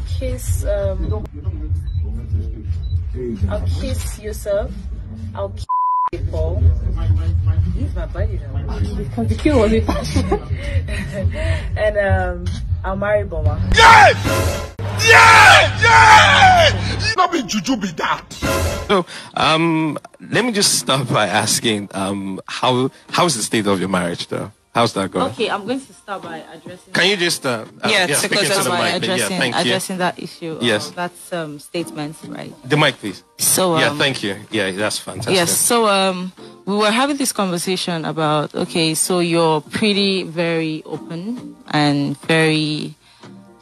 kiss Yusuf. I'll kiss Paul. He's my buddy though. Because the kill was with passion. And I'll marry Boma. Yes! Yeah! Yeah! Not be juju be that. So, let me just start by asking, how's the state of your marriage, though? How's that going? Okay, I'm going to start by addressing. Can you just addressing that issue? Yes. That statement, right? The mic, please. So yeah, thank you. Yeah, that's fantastic. Yes. So we were having this conversation about so you're very open and very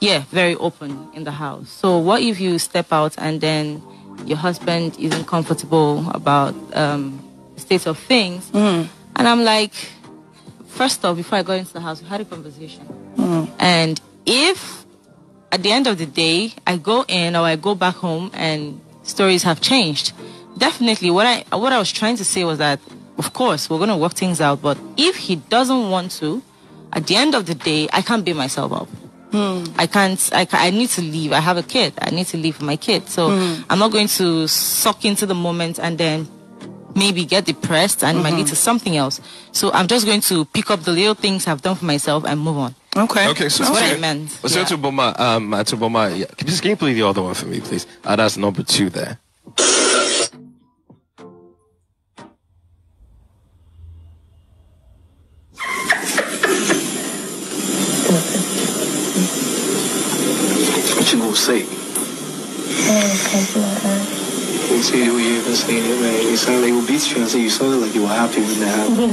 open in the house. So what if you step out and then your husband isn't comfortable about the state of things? And I'm like, first off, before I got into the house, we had a conversation. And if at the end of the day I go in or I go back home and stories have changed, definitely what I was trying to say was that, of course, we're going to work things out. But if he doesn't want to, at the end of the day, I can't beat myself up. I need to leave. I have a kid. I need to leave for my kid. So I'm not going to suck into the moment and then maybe get depressed and it might lead to something else. So I'm just going to pick up the little things I've done for myself and move on. Okay, so that's what I meant. So to Boma, yeah. Can you play the other one for me, please? That's number 2 there. What you gonna say? You see the way you even saying it, man. You sound like you beat you. I say you sounded like you were happy when that happened.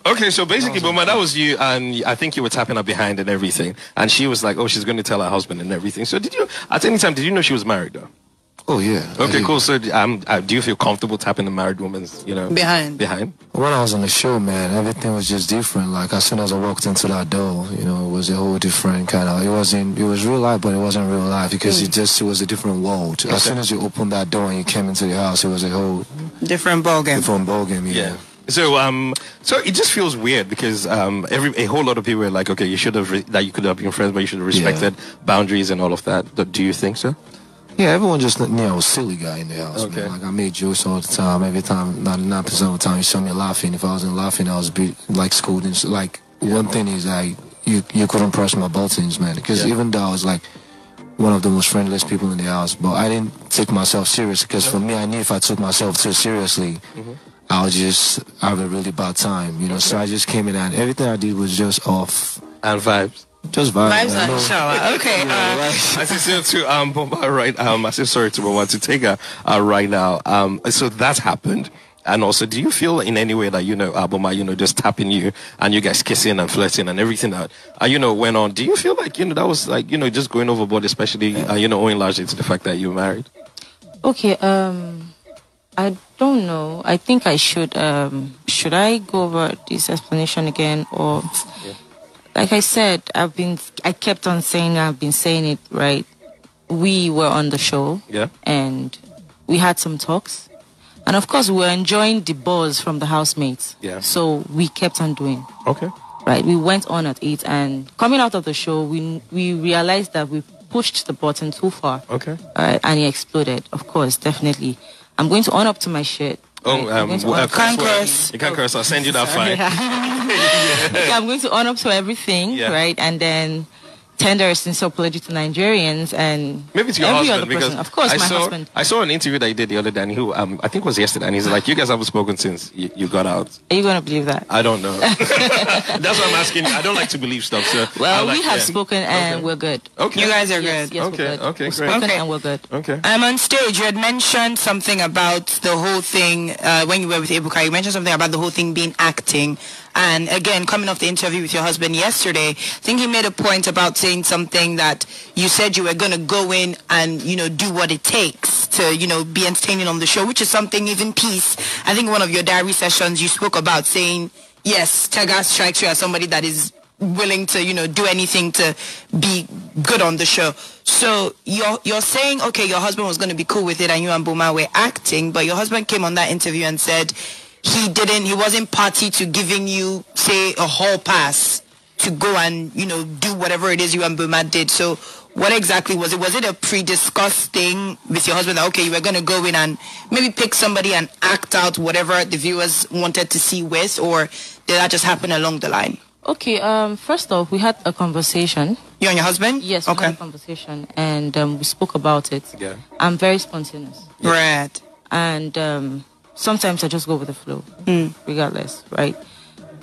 Okay, so basically, Boma, that was you, and I think you were tapping her behind and everything, and she was like, "Oh, she's going to tell her husband and everything." So, did you at any time did you know she was married though? Oh yeah. Okay, cool. So, do you feel comfortable tapping a married woman's, behind? When I was on the show, man, everything was just different. Like as soon as I walked into that door, it was a whole different kind of. It was real life, but it wasn't real life because it was a different world. Okay. As soon as you opened that door and you came into the house, it was a whole different ballgame. Yeah. So it just feels weird because a whole lot of people were like, okay, you could have been friends, but you should have respected boundaries and all of that. Do you think so? Yeah, everyone just knew I was a silly guy in the house. Okay. Man. Like I made jokes all the time. Every time, 99% of the time, you saw me laughing. If I wasn't laughing, I was scolding. Like one thing is like you couldn't press my buttons, man. Because even though I was like one of the most friendliest people in the house, but I didn't take myself serious. Because for me, I knew if I took myself too seriously, I would just have a really bad time, So I just came in and everything I did was just off. And vibes. Just vibes. Vibes on show. Okay. I say to Boma right. I say sorry to Boma to take her right now. So that happened. And also, do you feel in any way that Boma, just tapping you and you guys kissing and flirting and everything that went on? Do you feel like that was like just going overboard, especially owing largely to the fact that you're married? Okay. I don't know. I think I should. Should I go over this explanation again, or? Yeah. Like I said, I kept on saying, I've been saying it, right? We were on the show. Yeah. And we had some talks. And of course, we were enjoying the buzz from the housemates. Yeah. So we kept on doing. Okay. Right. We went on at 8. And coming out of the show, we realized that we pushed the button too far. Okay. And it exploded. Of course, definitely. I'm going to own up to my shit. Oh, you can't curse. You can't curse. I'll send you that file. Okay, I'm going to own up to everything, right? And then tender a sincere apology to Nigerians and maybe to your every husband, other person. because Of course, my husband. I saw an interview that you did the other day, and I think it was yesterday, and he's like, "You guys haven't spoken since you got out." Are you going to believe that? I don't know. That's what I'm asking you. I don't like to believe stuff. So we have spoken and we're good. Okay, you guys are good. Yes, okay, we're good. Okay, we're great. Spoken and we're good. Okay. On stage, you had mentioned something about the whole thing when you were with Ebuka. You mentioned something about the whole thing being acting. And again, coming off the interview with your husband yesterday, I think he made a point about saying something that you said you were going to go in and, do what it takes to, be entertaining on the show, which is something even Peace. I think one of your diary sessions you spoke about saying, yes, Tega strikes you as somebody that is willing to, do anything to be good on the show. So you're saying, okay, your husband was going to be cool with it and you and Boma were acting, but your husband came on that interview and said he wasn't party to giving you, say, a hall pass to go and, you know, do whatever it is you and Boma did. So what exactly was it? Was it a pre-discussed thing with your husband that, okay, you were going to go in and maybe pick somebody and act out whatever the viewers wanted to see with, or did that just happen along the line? Okay, first off, we had a conversation. You and your husband? Yes, we had a conversation, and we spoke about it. Yeah. I'm very spontaneous. Right. And sometimes I just go with the flow, regardless, right?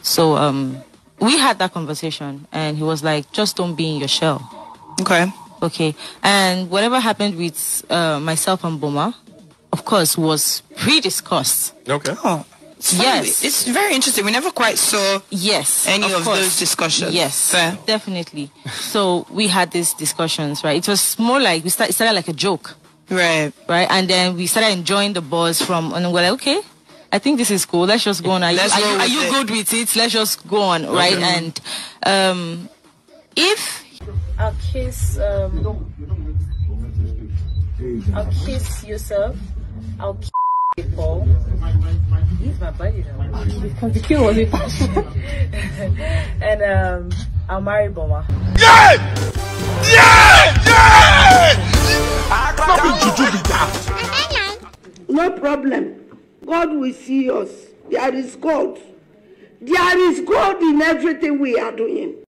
So we had that conversation, and he was like, just don't be in your shell. Okay. And whatever happened with myself and Boma, of course, was pre-discussed. Okay. Oh. Yes. It's very interesting. We never quite saw any of those discussions. Yes, definitely. So we had these discussions, right? It was more like, it started like a joke. Right. Right? And then we started enjoying the buzz from, and we're like, okay, I think this is cool. Let's just go on. Are you good with it? Let's just go on, right? And if I'll kiss yourself, I'll kiss Paul. He's my buddy now. Because the kid was a passion. And I'll marry Boma. Yeah! Yeah! Yeah! Not be juju be that. No problem. God will see us. There is God. There is God in everything we are doing.